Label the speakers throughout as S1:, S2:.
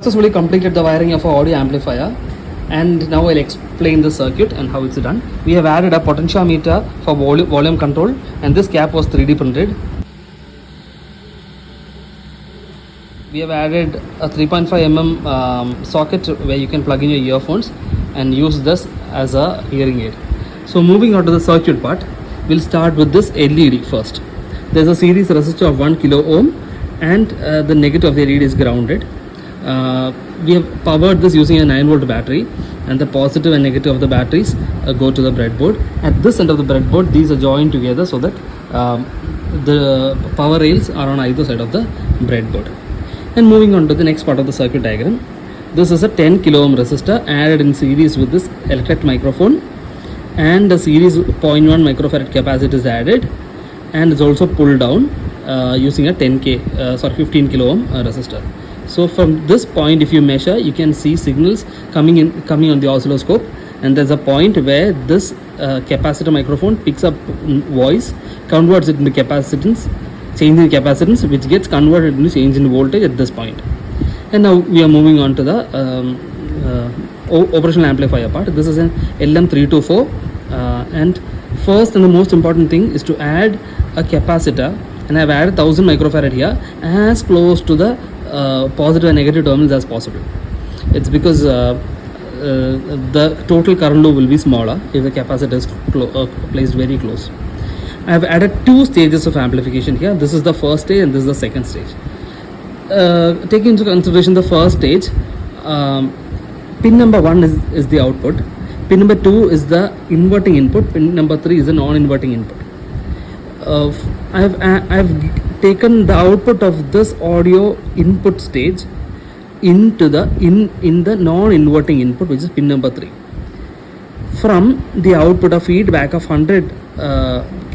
S1: Successfully completed the wiring of our audio amplifier, and now I'll explain the circuit and how it's done. We have added a potentiometer for volume control, and this cap was 3D printed. We have added a 3.5 mm socket where you can plug in your earphones and use this as a hearing aid. So moving on to the circuit part, we'll start with this LED first. There's a series resistor of 1 kilo ohm, and the negative of the LED is grounded. We have powered this using a 9-volt battery, and the positive and negative of the batteries go to the breadboard. At this end of the breadboard, these are joined together so that the power rails are on either side of the breadboard. And moving on to the next part of the circuit diagram, this is a 10 kilo ohm resistor added in series with this electret microphone, and a series 0.1 microfarad capacitor is added, and it's also pulled down using a 15 kilo ohm resistor. So from this point, if you measure, you can see signals coming on the oscilloscope, and there's a point where this capacitor microphone picks up voice, converts it into capacitance, changing the capacitance, which gets converted into change in voltage at this point. And now we are moving on to the operational amplifier part. This is an LM324, and first and the most important thing is to add a capacitor, and I've added 1000 microfarad here, as close to the positive and negative terminals as possible. It's because the total current loop will be smaller if the capacitor is placed very close. I have added 2 stages of amplification here. This is the first stage and this is the second stage. Taking into consideration the first stage, pin number 1 is the output, pin number 2 is the inverting input, pin number 3 is the non-inverting input. I've taken the output of this audio input stage into the in the non-inverting input, which is pin number 3. From the output of feedback of 100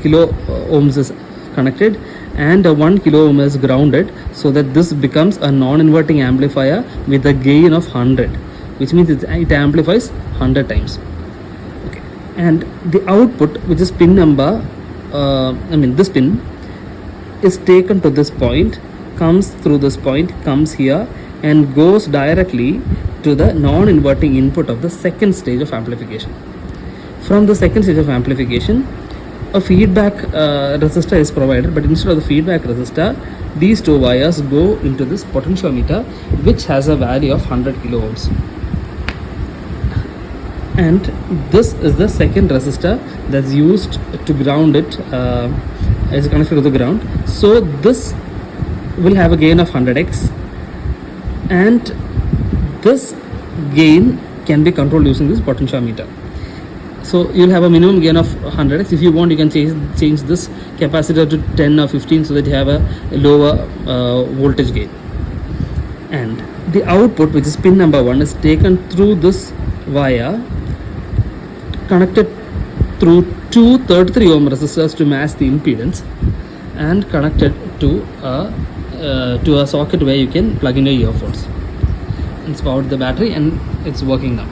S1: kilo ohms is connected, and 1 kilo ohm is grounded, so that this becomes a non-inverting amplifier with a gain of 100, which means it amplifies 100 times. Okay. And the output, which is pin number this pin, is taken to this point, comes through this point, comes here, and goes directly to the non-inverting input of the second stage of amplification. From the second stage of amplification, a feedback resistor is provided, but instead of the feedback resistor, these 2 wires go into this potentiometer, which has a value of 100 kilo ohms. And this is the second resistor that's used to ground it, is connected to the ground. So this will have a gain of 100x, and this gain can be controlled using this potentiometer. So you'll have a minimum gain of 100x. If you want, you can change this capacitor to 10 or 15 so that you have a lower voltage gain. And the output, which is pin number 1, is taken through this wire, connected through 2 33 ohm resistors to match the impedance, and connected to a socket where you can plug in your earphones. It's powered the battery, and it's working now.